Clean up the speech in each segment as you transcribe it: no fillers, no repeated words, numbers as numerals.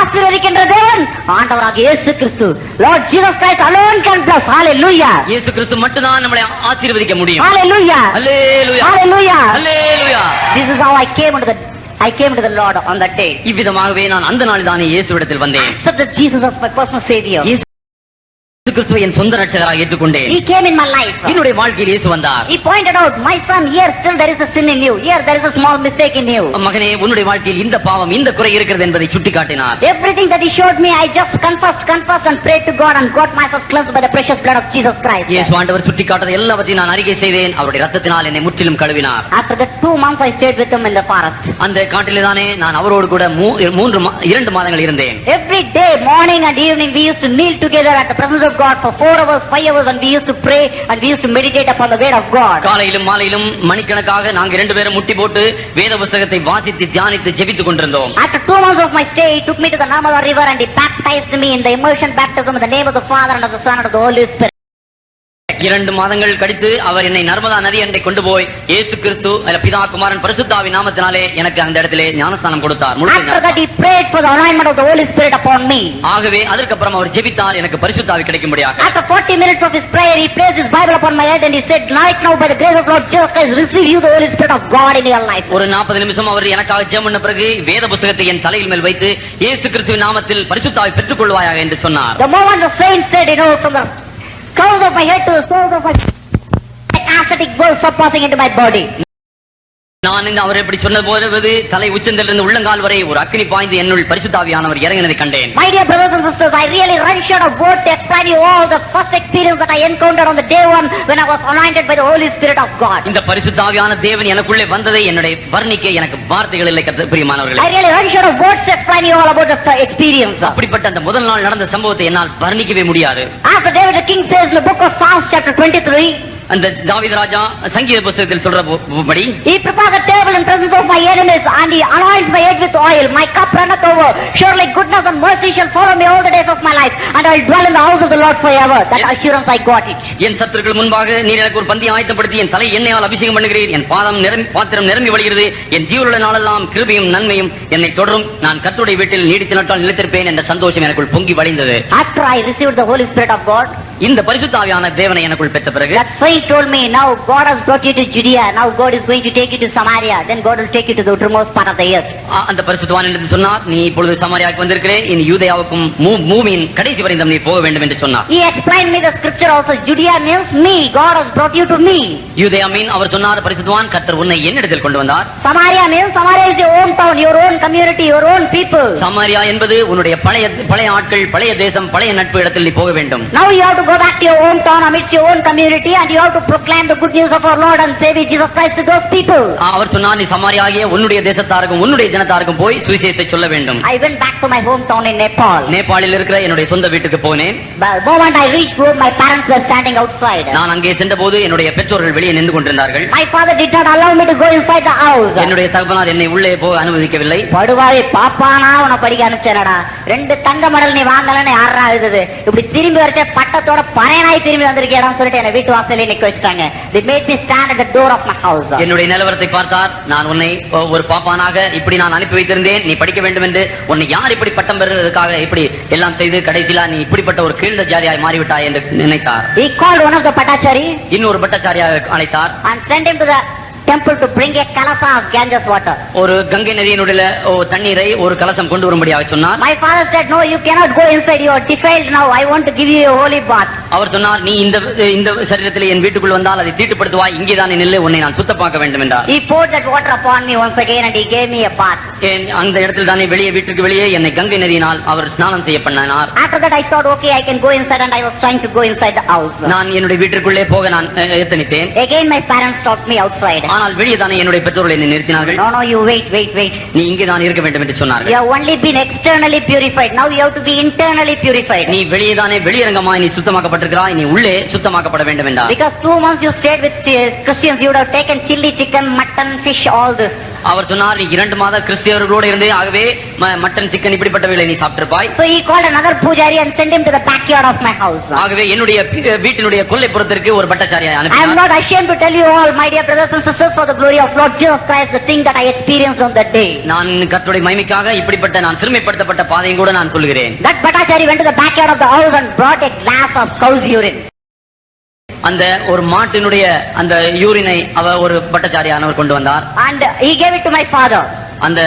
ஆசீர்வதிக்கின்ற தேவன் ஆண்டவராகிய இயேசு கிறிஸ்து. Lord Jesus Christ alone can bless. Hallelujah. இயேசு கிறிஸ்து மட்டும் தான் நம்மளை ஆசீர்வதிக்க முடியும். Hallelujah. Hallelujah. Hallelujah. Hallelujah. This is how I came to the Lord on that day. இவ்விதமாகவே நான் அந்த நாளில் தானே இயேசுவிடத்தில் வந்தேன். Accepted Jesus as my personal savior. இயேசு கிறிஸ்துவை என் சொந்த ரட்சகராக ஏற்றுக்கொண்டேன். He came in my life. என்னுடைய வாழ்க்கையில் இயேசு வந்தார். He pointed out, my son, here still there is a sin in you. Here there is a small mistake in you. மகனே, உன்னுடைய வாழ்க்கையில் இந்த பாவம், இந்த குறை இருக்கிறது என்பதை சுட்டிக்காட்டினார். Everything that he showed me, I just confessed and prayed to God and got myself cleansed by the precious blood of Jesus Christ. இயேசு ஆண்டவர் சுட்டிக்காட்டின எல்லாவற்றையும் நான் அறிக்கை செய்தேன். அவருடைய இரத்தத்தினால் என்னை முற்றிலும் கழுவினார். After that 2 months I stayed with him in the forest. அந்த காட்டிலே தானே நான் அவரோடு கூட 2 மாதங்கள் இருந்தேன். Every day, morning and evening, we used to kneel together at the presence of God for 4 hours, 5 hours, and we used to pray and we used to meditate upon the word of God. காலையிலும் மாலையிலும் மணிக்கணக்காக நாங்கள் 2 பேரும் முட்டி போட்டு வேத புத்தகத்தை வாசித்து தியானித்து ஜெபித்துக் கொண்டிருந்தோம். After 2 months of my stay, he took me to the Narmada river and he baptized me in the immersion baptism in the name of the Father and of the Son and of the Holy Spirit. 2 மாதங்கள் கழித்து அவர் என்னை நர்மதா நதி அண்டை கொண்டு போய் இயேசு கிறிஸ்து பிதா குமாரன் பரிசுத்தாவின் நாமத்தினாலே எனக்கு அந்த இடத்திலே ஞானஸ்நானம் கொடுத்தார். After that he prayed for the anointment of the Holy Spirit upon me. ஆகவே அதற்கு அப்புறம் அவர் ஜெபித்தார் எனக்கு பரிசுத்தாவி கிடைக்கும்படியாக. After 40 minutes of his prayer, he placed his Bible upon my head and he said, right now by the grace of Lord Jesus Christ, receive you the Holy Spirit of God in your life. ஒரு 40 நிமிஷம் அவர் எனக்காக ஜெபம் பண்ண பிறகு வேத புத்தகத்தை என் தலையில் மேல் வைத்து இயேசு கிறிஸ்துவின் நாமத்தில் பரிசுத்தாவி பெற்றுக்கொள்வாயாக என்று சொன்னார். The moment the saint said, from the crowns of my head to the soles of my aesthetic world surpassing into my body. நான் அவர் எப்படி சொன்னது போது தலை உச்சந்திலிருந்து உள்ளங்கால் வரை ஒரு அக்கினி பாய்ந்து என்னுள் பரிசுத்தாவியானவர் இறங்கினதை கண்டேன். My dear brothers and sisters, I really run short of word to explain you all the first experience that I encountered on the day one when I was anointed by the Holy Spirit of God. இந்த பரிசுத்தாவியான தேவன் எனக்குள்ளே வந்ததை என்னுடைய வர்ணிக்க எனக்கு வார்த்தைகள் இல்லை பிரியமானவர்களே. I really run short of words to explain you all about the experience. அப்படிப்பட்ட அந்த முதல் நாள் நடந்த சம்பவத்தை என்னால் வர்ணிக்கவே முடியாது. As the David the king says in the book of Psalms chapter 23, அந்த தாவீது ராஜா சங்கீத புத்தகத்தில் சொல்றபடி, he prepares a table in presence of my enemies and he anoints my head with oil. My cup runneth over. Surely goodness and mercy shall follow me all the days of my life, and I will dwell in the house of the Lord forever. That assurance I got it. என் சத்துருக்கள் முன்பாக நீர் எனக்கு ஒரு பந்தி ஆயத்தப்படுத்தி என் தலை எண்ணெயால் அபிஷேகம் பண்ணுகிறீர். என் பாத்திரம் நிரம்பி வழிகிறது. என் ஜீவனுள்ள நாளெல்லாம் கிருபையும் நன்மையும் என்னை தொடரும். நான் கர்த்தருடைய வீட்டில் நீடித்த நாட்கள் நிலைத்திருப்பேன் என்ற சந்தோஷம் எனக்குள் பொங்கி வழிந்தது. After I received the Holy Spirit of God, இந்த பரிசுத்தாவியான தேவனை எனக்குள் பெற்ற பிறகு, that saint told me, now God has brought you to Judea, now God is going to take you to Samaria, then God will take you to the uttermost part of the earth. அந்த பரிசுத்தவான் என்று சொன்னார், நீ இப்பொழுது சமாரியாவுக்கு வந்திருக்கிறே, இனி யூதேயாவுக்கும் பூமியின் கடைசி வரை நீ போக வேண்டும் என்று சொன்னார். He explained me the scripture also. Judea means me, God has brought you to me. யூதேயா மீன் அவர் சொன்னார், பரிசுத்தவான் கர்த்தர் உன்னை என்னிடத்தில் கொண்டு வந்தார். Samaria means Samaria is your own town, your own community, your own people. Samariya என்பது உன்னுடைய பழைய ஆட்கள், பழைய தேசம், பழைய நட்பு இடத்தில் நீ போக வேண்டும். Now you have to go back to your own town amidst your own community and you have to proclaim the good news of our Lord and Savior Jesus Christ to those people. அவர் சொன்னார், நீ சமாரியாகிய உன்னுடைய தேசத்தாருக்கும் உன்னுடைய ஜனத்தாருக்கும் போய் சுவிசேஷத்தை சொல்ல வேண்டும். I went back to my hometown in Nepal. நேபாளில் இருக்கிற என்னுடைய சொந்த வீட்டுக்கு போனேன். The moment I reached home, my parents were standing outside. நான் அங்கே சென்றபோது என்னுடைய பெற்றோர்கள் வெளியே நின்று கொண்டிருந்தார்கள். My father did not allow me to go inside the house. என்னுடைய தகப்பனார் என்னை உள்ளே போக அனுமதிக்கவில்லை. படுவாவே பாப்பானா உன படிக்க அனுப்பிச்சேனடா. 2 தங்க மெடல் நீ வாங்கலன்னு யாரா எழுதுது. இப்படி திரும்பி வரச்ச பட்டத்தோட பனையனாய் திரும்பி வந்திருக்கேடான்னு சொல்லிட்டு என்ன வீட்டு வாசல்ல நிக்க வச்சிட்டாங்க. They made me stand at the door of my house. என்னுடைய நிலவரத்தை பார்த்தார். நான் உன்னை ஒரு பாப்பானாக இப்படி நான் அனுப்பி வைத்திருந்தேன், நீ படிக்க வேண்டும் என்று. உன்னை யார் இப்படி பட்டம் பெறுவதற்காக இப்படி எல்லாம் செய்து கடைசியில நீ இப்படிப்பட்ட ஒரு கீழ்ந்த ஜாதியாய் மாறிவிட்டாய் என்று நினைத்தார். He called one of the Patachari, இன்னொரு பட்டச்சாரியாக அழைத்தார், and sent him to the temple to bring a kalasa of Ganges water. ஒரு கங்கை நதியினுடைய தண்ணீரை ஒரு கலசம் கொண்டு வரும்படியாக சொன்னார். My father said, no, you cannot go inside, you are defiled now, I want to give you a holy bath. அவர் சொன்னார், நீ இந்த சரீரத்தில் என் வீட்டுக்குள் வந்தால் அதை தீட்டுப்படுத்துவாய், இங்கே தான் நில்லு, உன்னை நான் சுத்தமாக்க வேண்டும் என்றார். He poured that water upon me once again and he gave me a bath. அந்த இடத்தில் தானே வீட்டுக்கு வெளியே என்னை கங்கை நதியினால் அவர் ஸ்நானம் செய்ய பண்ணார். After that I thought, okay, I can go inside, and I was trying to go inside the house. நான் என்னுடைய வீட்டுக்குள்ளே போக நான் எத்தனித்தேன். Again my parents stopped me outside. ஆனால் வெளியே தானே என்னுடைய பெற்றோர்கள் என்னை நிறுத்தினார்கள். No, you wait. நீ இங்கே தான் இருக்க வேண்டும் என்று சொன்னார்கள். You have only been externally purified, now you have to be internally purified. நீ வெளியே தானே வெளியரங்கமாய் நீ சுத்தமாக்கப்பட்டிருக்கிறாய், நீ உள்ளே சுத்தமாக்கப்பட வேண்டும் என்றார். Because 2 months you stayed with Christians, you would have taken chili, chicken, mutton, fish, all this. அவர் சொன்னார், நீ 2 மாதம் கிறிஸ்தவர்களோடு இருந்து ஆகவே மட்டன் சிக்கன் இப்படிப்பட்டவைகளை நீ சாப்பிட்டிருப்பாய். So he called another pujari and sent him to the backyard of my house. ஆகவே என்னுடைய வீட்டினுடைய கொல்லைப்புறத்திற்கு ஒரு பட்டச்சாரியை I am அனுப்பினார். not ashamed to tell you all, my dear brothers and sisters, for the glory of Lord Jesus Christ, the thing that I experienced on that day. நான் கர்த்தருடைய மகிமைக்காக இப்படிப்பட்ட நான் சிறுமைப்படுத்தப்பட்ட பாதையும் கூட நான் சொல்கிறேன். That bhattachari went to the backyard of the house and brought a glass of cow's urine. அந்த ஒரு மாட்டினுடைய அந்த யூரினை ஒரு பட்டச்சாரியானவர் கொண்டு வந்தார். And he gave it to my father. அந்த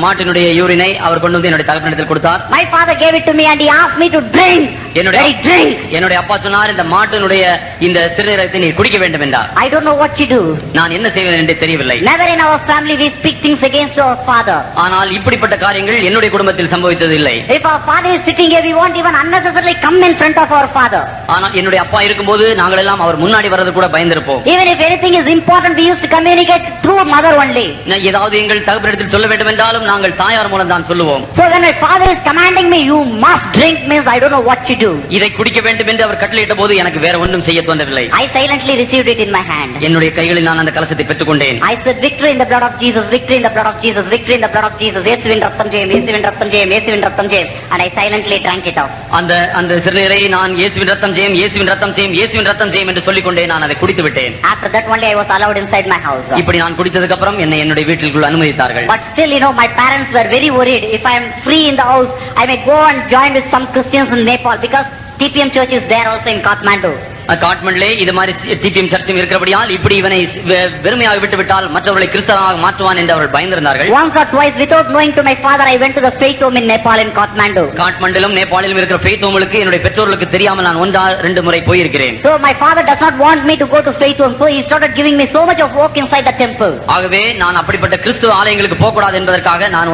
மாட்டினுடைய யூரினை அவர் கொண்டு வந்து என்னுடைய தகப்பனிடத்தில் கொடுத்தார். My father gave it to me and he asked me to drink. என்னுடைய அப்பா சொன்னார், இந்த மாட்டினுடைய இந்த சிறுநீரகத்தை நீ குடிக்க வேண்டும் என்றார். I don't know what to do. நான் என்ன செய்வேன் என்று தெரியவில்லை. Never in our family we speak things against our father. ஆனால் இப்படிப்பட்ட காரியங்கள் என்னுடைய குடும்பத்தில் சம்பவித்தது இல்லை. If our father is sitting here, we won't even unnecessarily come in front of our father. ஆனால் என்னுடைய அப்பா இருக்கும்போது நாங்கள் எல்லாம் அவர் முன்னாடி வர்றது கூட பயந்திருப்போம். Even if anything is important, we used to communicate through mother only. ஏதாவது எங்கள் தகப்பனிடத்தில் சொல்ல வேண்டும் என்றாலும் நாங்கள் தாயார் மூலம் தான் சொல்லுவோம். So when my father is commanding me, you must drink, means I don't know what to do. இதை குடிக்க வேண்டும் என்று அவர் கட்டளையிட்ட போது எனக்கு வேற ஒன்றும் செய்ய தோன்றவில்லை. I silently received it in my hand. என்னுடைய கைகளில் நான் அந்த கலசத்தை பெற்றுக்கொண்டேன். I said, victory in the blood of Jesus, victory in the blood of Jesus, victory in the blood of Jesus. இயேசுவின் ரத்தம் ஜெயம், இயேசுவின் ரத்தம் ஜெயம், இயேசுவின் ரத்தம் ஜெயம். And I silently drank it off. அந்த சிறுநீரை நான் இயேசுவின் ரத்தம் ஜெயம், இயேசுவின் ரத்தம் ஜெயம், இயேசுவின் ரத்தம் ஜெயம் என்று சொல்லிக் கொண்டே நான் அதை குடித்து விட்டேன். After that only I was allowed inside my house. இப்படி நான் குடித்ததுக்கு அப்புறம் என்னை என்னுடைய வீட்டிற்குள் அனுமதித்தார்கள். But still, my parents were very worried. If I am free in the house, I may go and join with some Christians in Nepal, because TPM church is there also in Kathmandu. காட்மண்டிலே இது மாதிரி dBm சர்ச்சும் இருக்கிறபடியால் இப்படி இவனை வெறுமையாக விட்டு விட்டால் மற்றவர்களை கிறிஸ்தவமாக மாற்றுவான் என்று அவர்கள் பயந்திருந்தார்கள். Once or twice, without knowing to my father, I went to the faith home in Nepal in Kathmandu. காட்மண்டிலும் நேபாளிலும் இருக்கிற faith homeகளுக்கு என்னுடைய பெற்றோர்களுக்கு தெரியாமல் நான் 1-2 முறை போயிருக்கிறேன். So my father does not want me to go to faith home, so he started giving me so much of work inside the temple. ஆகவே நான் அப்படிப்பட்ட கிறிஸ்துவ ஆலயங்களுக்கு போக கூடாது என்பதற்காக நான்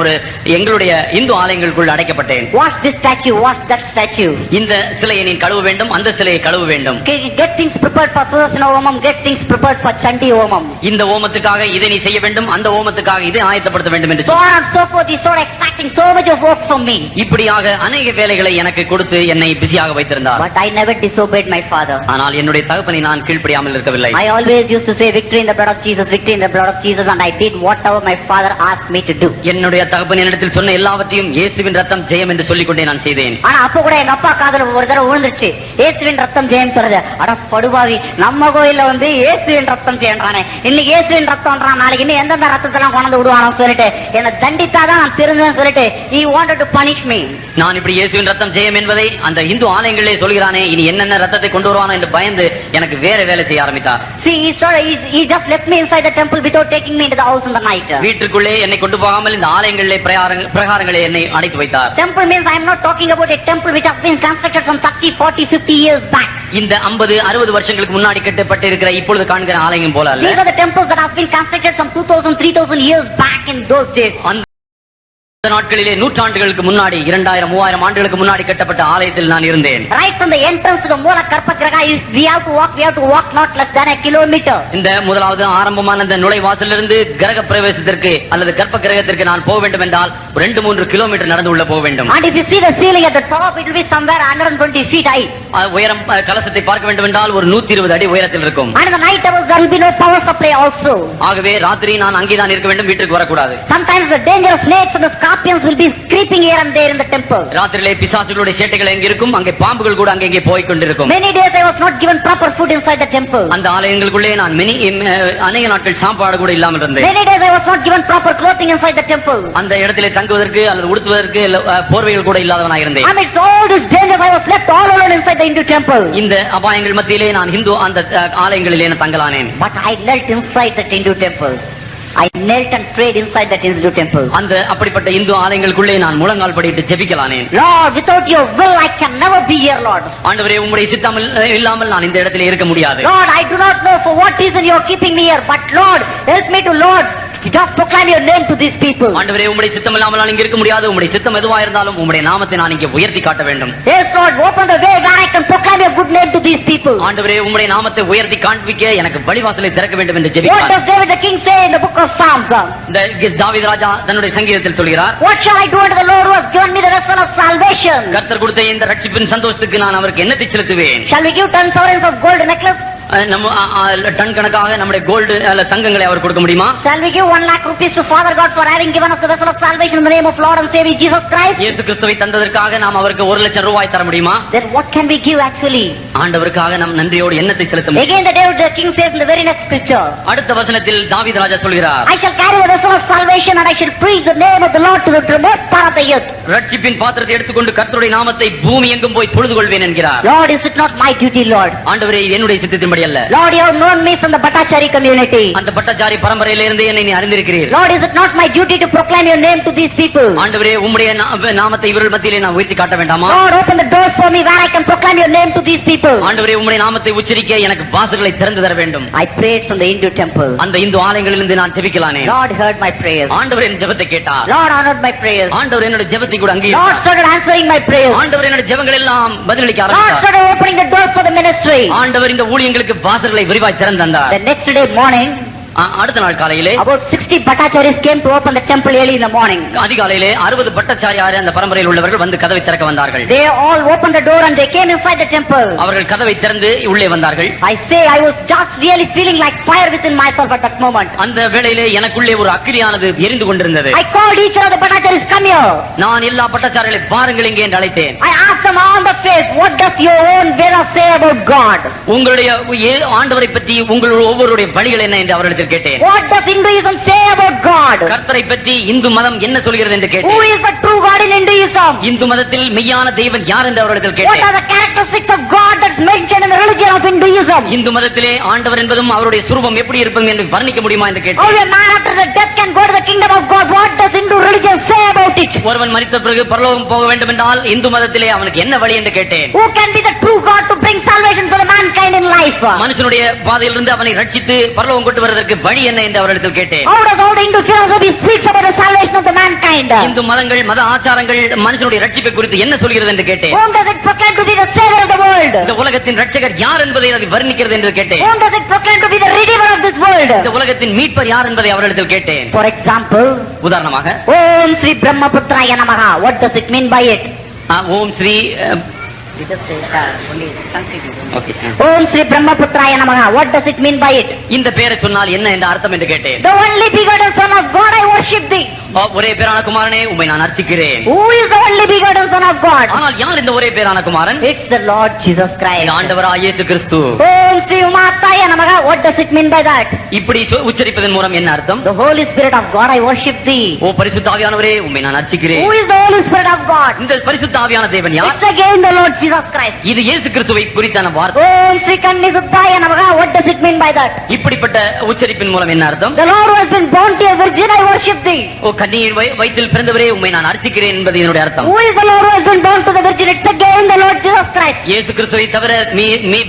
எங்களுடைய Hindu ஆலயங்களுக்குள் அடைக்கப்பட்டேன். Wash this statue, wash that statue. இந்த சிலையை நீ கழுவ வேண்டும், அந்த சிலையை கழுவ வேண்டும். Get things prepared for Sudarsana Homam, get things prepared for Chandi Homam. இந்த ஓமத்துக்காக இதை நீ செய்ய வேண்டும், அந்த ஓமத்துக்காக இதை ஆயத்தப்படுத்த வேண்டும் என்று so on and so forth. He started extracting so much of work from me. இப்படியாக अनेक வேலைகளை எனக்கு கொடுத்து என்னை பிஸியாக வைத்திருந்தார். But I never disobeyed my father. ஆனால் என்னுடைய தகப்பனை நான் கீழ்ப்படியாமல் இருக்கவில்லை. I always used to say victory in the blood of Jesus, victory in the blood of Jesus, and I did whatever my father asked me to do. என்னுடைய தகப்பன் என்னிடத்தில் சொன்ன எல்லாவற்றையும் இயேசுவின் ரத்தம் ஜெயம் என்று சொல்லிக் கொண்டே நான் செய்தேன். ஆனா அப்ப கூட எங்க அப்பா காதுல ஒரு தடவை விழுந்துருச்சு, இயேசுவின் ரத்தம் ஜெயம் சொல்றது. அட படுபாவி, நம்ம கோயில்ல இயேசுவின் ரத்தம் ஜெயம்ன்றானே, இன்னைக்கு இயேசுவின் ரத்தம்ன்றான், நாளைக்கு இன்னும் எந்தெந்த ரத்தத்தெல்லாம் கொண்டு விடுவானோ சொல்லிட்டு என்ன தண்டித்தாதான் நான் திருந்தேன்னு சொல்லிட்டு he wanted to punish me. நான் இப்படி இயேசுவின் ரத்தம் ஜெயம் என்பதை அந்த இந்து ஆலயங்களிலே சொல்கிறானே, இனி என்னென்ன ரத்தத்தை கொண்டு வருவானோ என்று பயந்து எனக்கு வேற வேலை செய்ய ஆரம்பித்தார். See, he just left me inside the temple without taking me into the house in the night. வீட்டுக்குள்ளே என்னை கொண்டு போகாமல் இந்த ஆலயங்களிலே பிரகாரங்களே என்னை அடைத்து வைத்தார். Temple means I am not talking about a temple which has been constructed some 30, 40, 50 years back. இந்த 50, 60 வருஷங்களுக்கு முன்னாடி கட்டப்பட்டு இருக்கிற இப்பொழுது காண்கிற ஆலயம் போல அல்ல. These are the temples that have been constructed some 2000, 3000 years back in those days. அந்த நாட்களிலே நூற்றாண்டுகளுக்கு முன்னாடி 2000, 3000 ஆண்டுகளுக்கு முன்னாடி கட்டப்பட்ட ஆலயத்தில் நான் இருந்தேன். Right from the entrance to the Moola Karpagraha, we have to walk not less than a kilometer. இந்த முதலாவது ஆரம்பமான இந்த நுழைவாசலிலிருந்து கிரக பிரவேசத்திற்கு அல்லது கர்ப்ப கிரகத்திற்கு நான் போக வேண்டும் என்றால் 2-3 கிலோமீட்டர் நடந்து உள்ள போக வேண்டும். And if you see the ceiling at the top, it will be somewhere 120 feet high. உயரம் கலசத்தை பார்க்க வேண்டும் என்றால் ஒரு 120 அடி உயரத்தில் இருக்கும். And in the night hours there will be no power supply also. ஆகவே ராத்திரி நான் அங்கேதான் இருக்க வேண்டும், வீட்டுக்கு வரக்கூடாது. Sometimes the dangerous snakes and the scorpions will be creeping here and there in the temple. ராத்திரியிலே பிசாசுகளுடைய சேட்டைகள் எங்க இருக்கும், அங்கே பாம்புகள் கூட அங்கே போய் கொண்டிருக்கும். Many days I was not given proper food inside the temple. அந்த ஆலயங்களுக்குள்ளே நான் அநேக நாட்கள் சாப்பாடு கூட இல்லாமல் இருந்தேன். Many days I was not given proper clothing inside the temple. அந்த இடத்திலே தங்குவதற்கு அல்லது உடுத்துவதற்கு போர்வைகள் கூட இல்லாதவனாக இருந்தேன். Amidst all these dangers I was left all alone inside the Hindu temple. இந்த அபாயங்கள் மத்தியிலே நான் இந்து அந்த ஆலயங்களிலே தங்கலானேன். But I knelt inside that Hindu temple. I knelt and prayed inside that Hindu temple. அந்த அப்படிப்பட்ட இந்து ஆலயங்களுக்குள்ளே நான் முழங்கால் படிட்டு ஜெபிக்கலானேன். Lord, without your will I can never be here, Lord. ஆண்டவரே, உம்முடைய சித்தம் இல்லாமல் நான் இந்த இடத்திலே இருக்க முடியாது. Lord, I do not know for what reason you are keeping me here, but Lord, help me to just proclaim your name to these people. ஆண்டவரே, உம்முடைய சித்தம் இல்லாமல் நான் இங்க இருக்க முடியாது. உம்முடைய சித்தம் எதுவா இருந்தாலும் உம்முடைய நாமத்தை நான் இங்கே உயர்த்தி காட்ட வேண்டும். Yes, Lord, open the way where I can proclaim your good name to these people. ஆண்டவரே, உம்முடைய நாமத்தை உயர்த்தி காண்பிக்க எனக்கு வழிவாசலை திறக்க வேண்டும் என்று ஜெபித்தார். What does David the king say in the book of Psalms? தாவீது ராஜா தன்னுடைய சங்கீதத்தில் சொல்கிறார், What shall I do unto the Lord who has given me the vessel of salvation? கர்த்தர் கொடுத்த இந்த ரட்சிப்பின் சந்தோஷத்துக்கு நான் அவருக்கு என்னத்தை செலுத்துவேன்? Shall we give 10 sovereigns of gold necklace? நம்ம டன் கணக்காக நம்முடைய கோல்டு தங்கங்களை அவர் கொடுக்க முடியுமா? Shall we give 1 lakh rupees to Father God for having given us the vessel of salvation in the name of Lord and Savior Jesus Christ? இயேசு கிறிஸ்துவை தந்ததற்காக நாம் அவருக்கு 1 லட்சம் ரூபாய் தர முடியுமா? Then what can we give actually? ஆண்டவருக்காக நாம் நன்றியோடு என்னத்தை செலுத்த முடியும்? Again the king says in the very next scripture, அடுத்த வசனத்தில் தாவீது ராஜா சொல்கிறார், I shall carry the vessel of salvation and I shall preach the name of the Lord to the uttermost part of the earth. ரட்சிப்பின் பாத்திரத்தை எடுத்துக்கொண்டு கர்த்தருடைய நாமத்தை பூமி எங்கும் போய் தொழுது கொள்வேன் என்கிறார். Lord, is it not my duty, Lord? ஆண்டவரே, இது என்னுடைய சித்தத்தின்படி அல்ல. Lord, you have known me from the Bhattacharya community. அந்த பட்டச்சாரி பரம்பரையிலிருந்து என்னை நீ அறிந்திருக்கிறீர். Lord, is it not my duty to proclaim your name to these people? ஆண்டவரே, உம்முடைய நாமத்தை இவர்கள் மத்தியிலே நான் உயர்த்தி காட்ட வேண்டாமா? Lord, open the doors for me where I can proclaim your name to these people. ஆண்டவரே, உம்முடைய நாமத்தை உச்சரிக்க எனக்கு வாசல்களை திறந்து தர வேண்டும். I prayed from the Hindu temple. அந்த இந்து ஆலயங்களிலிருந்து நான் ஜெபிக்கலானே. Lord heard my prayers. ஆண்டவர் என் ஜெபத்தை கேட்டார். Lord honored my prayers. ஆண்டவர் என்னோட ஜெபத்தை கூட Lord அங்கீகரித்தார். started answering my prayers. ஆண்டவர் என்னோட ஜெபங்கள் எல்லாம் பதிலளிக்க Lord ஆரம்பித்தார். started opening the doors for the ministry. ஆண்டவர் இந்த ஊழியங்களுக்கு வாசல்களை விரிவாய் திறந்தார். The next day morning, அடுத்த நாள் காலையிலே about 60 Bhattacharyas came to open the temple early in the morning. அதிகாலையிலே 60 பட்டச்சாரியார் அந்த பரம்பரையில் உள்ளவர்கள் வந்து கதவை திறக்க வந்தார்கள். They all opened the door and they came inside the temple. அவர்கள் கதவை திறந்து உள்ளே வந்தார்கள். I say I was just really feeling like fire within myself at that moment. அந்த வேளையிலே எனக்குள்ளே ஒரு அக்கினியானது எரிந்து கொண்டிருந்தது. I called each one of the Bhattacharyas, come here. நான் எல்லா பட்டச்சாரிகளை பாருங்கள் இங்கே என்று அழைத்தேன். I asked them on the face, what does your own Veda say about God? உங்களுடைய ஆண்டவரை பற்றி உங்களுடைய ஒவ்வொருடைய வழிகள் என்ன என்று அவர்களிடத்தில் கேட்டேன். What does Hinduism say about God? கர்த்தரை பற்றி இந்து மதம் என்ன சொல்கிறது என்று Who கேட்டேன். is the true God in Hinduism? Hindu மதத்தில் மெய்யான தெய்வன் யார் என்று அவர்களிடத்தில் What கேட்டேன். are the characteristics of God that's mentioned in the religion of Hinduism? Hindu மதத்திலே ஆண்டவர் என்பதும் அவருடைய சுரூபம் எப்படி இருப்பது என்று வர்ணிக்க முடியுமா என்று How கேட்டேன். a man after the death can go to the kingdom of God? What does Hindu religion say about it? ஒருவன் மரித்த பிறகு பரலோகம் போக வேண்டும் என்றால் இந்து மதத்திலே அவனுக்கு என்ன வழி என்று கேட்டேன். Who can be the true God to bring salvation for the mankind in life? மனுஷனுடைய பாதையிலிருந்து அவனை ரட்சித்து பரலோகம் கொண்டு வருவதற்கு வழி என்ன என்று அவரிடத்தில் கேட்டேன். How does all the Hindu philosophy speaks about the salvation of the mankind? Hindu மதங்கள் மத ஆச்சாரங்கள் மனுஷனுடைய ரட்சிப்பை குறித்து என்ன சொல்கிறது என்று கேட்டேன். Whom does it proclaim to be the savior of the world? இந்த உலகத்தின் ரட்சகர் யார் என்பதை அது வர்ணிக்கிறது என்று கேட்டேன். Whom does it proclaim to be the redeemer of this world? இந்த உலகத்தின் மீட்பர் யார் என்பதை அவரிடத்தில் கேட்டேன். For example, உதாரணமாக, Om Sri Brahmaputraya Namaha. What does it mean by it? Om Sri You just say only Sanskrit. Okay. Om Sri Brahmaputraya Namaha. What does it mean by it? இந்த பெயரை சொன்னால் என்ன என்ற அர்த்தம் என்று கேட்டேன். The only begotten Son of God, I worship thee. ஒரே பேரான குமாரனே உம்மை நான் அர்ச்சிக்கிறேன். Who is the only begotten Son of God? ஆனால் யார் இந்த ஒரே பேரான குமாரன்? It's the Lord Jesus Christ. ஆண்டவராகிய இயேசு கிறிஸ்து. Om Sri Umataya Namaha. What does it mean by that? இப்படி உச்சரிப்பதன் மூலம் என்ன அர்த்தம்? The Holy Spirit of God, I worship thee. ஓ பரிசுத்த ஆவியானவரே உம்மை நான் அர்ச்சிக்கிறேன். Who is the Holy Spirit of God? இந்த பரிசுத்த ஆவியான தேவன் யார்? It's again the Lord Jesus Christ. இது இயேசு கிறிஸ்துவை குறித்தான வார்த்தை. Om Sri Kannisuddhaya Namaha. What does it mean by that? இப்படிப்பட்ட உச்சரிப்பின் மூலம் என்ன அர்த்தம்? The Lord who has been born to a virgin, I worship thee. ஓ கன்னியின் வயிற்றில் பிறந்தவரே உம்மை நான் அர்ச்சிக்கிறேன் என்பது என்னுடைய அர்த்தம். Who is the Lord who has been born to the virgin? It's again the Lord Jesus Christ. இயேசு கிறிஸ்துவை தவிர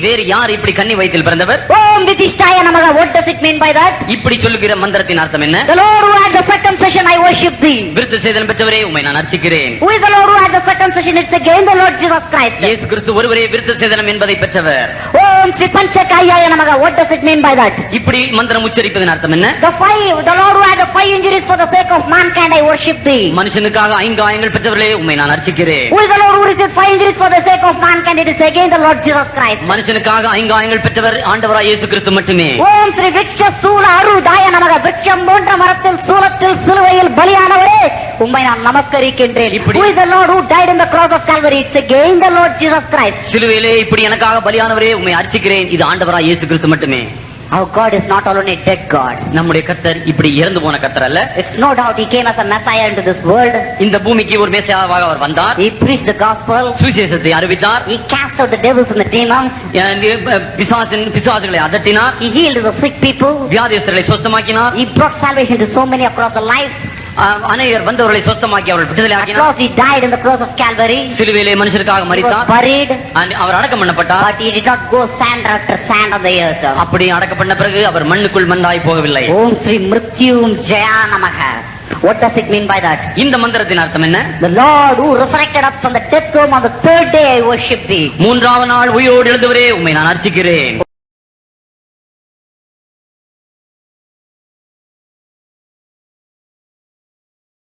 வேறு யார் இப்படி கன்னி வயிற்றில் பிறந்தவர்? Om Vitishthaya Namaha. What does it mean by that? இப்படி சொல்லுகிற மந்திரத்தின் அர்த்தம் என்ன? The Lord who had the circumcision, I worship thee. விருத்த சேதனம் பெற்றவரே உம்மை நான் அர்ச்சிக்கிறேன். Who is the Lord who had the circumcision? It's again the Lord Jesus Christ. இயேசு கிறிஸ்து ஒருவரே விருத்த சேதனம் என்பதை பெற்றவர். Om Sri Panchakayaya Namaha. What does it mean by that? இப்படி மந்திரம் உச்சரிப்பதன் அர்த்தம் என்ன? The Lord who had the 5 injuries for the sake of mankind, I worship thee. மனுஷனுக்காக 5 காயங்கள் பெற்றவர்களே உம்மை நான் அர்ச்சிக்கிறேன். Who is the Lord who received 5 injuries for the sake of mankind? It is again the Lord Jesus Christ. மனுஷனுக்காக 5 காயங்கள் பெற்றவர் ஆண்டவராய் இயேசு கிறிஸ்து மட்டுமே. Om Sri Vriksha Sula Arudaya Namaha. விருட்சம் போன்ற மரத்தில் சூலத்தில் சிலுவையில் பலியானவரே உம்மை நான் நமஸ்கரிக்கின்றேன். Who is the Lord who died in the cross of Calvary? It's again the Lord Jesus Christ. சிலுவையிலே இப்படி எனக்காக பலியானவரே உம்மை அர்ச்சிக்கிறேன். இது ஆண்டவராய் இயேசு கிறிஸ்து மட்டுமே. Our God is not only a dead God. நம்முடைய கர்த்தர் இப்படி இறந்து போன கர்த்தர் அல்ல. It's no doubt he came as a Messiah into this world. இந்த பூமிக்கு ஒரு மேசியாவாக அவர் வந்தார். He preached the gospel. சுவிசேஷத்தை அறிவித்தார். He cast out the devils and the demons. பிசாசுகளை அதட்டினார். He healed the sick people. வியாதியஸ்தர்களை சுத்தமாக்கினார். He brought salvation to so many across the life. அநேகர் வந்தவர்களை சுத்தமாக்கி அவர்கள் விடுதலை At ஆக்கினார். last he died in the cross of Calvary. சிலுவையிலே மனுஷருக்காக He was மரித்தார். buried, அவர் அடக்கம் பண்ணப்பட்டார். but he did not go sand after sand on the earth. அப்படி அடக்கம் பண்ண பிறகு அவர் மண்ணுக்குள் மண்ணாய் போகவில்லை. Om Sri Mrityum Jaya Namaha. What does it mean by that? இந்த மந்திரத்தின் அர்த்தம் என்ன? The Lord who resurrected us from the death tomb on the 3rd day, I worship thee. 3ஆவது நாள் உயிரோடு எழுந்தவரே உம்மை நான் அர்ச்சிக்கிறேன்.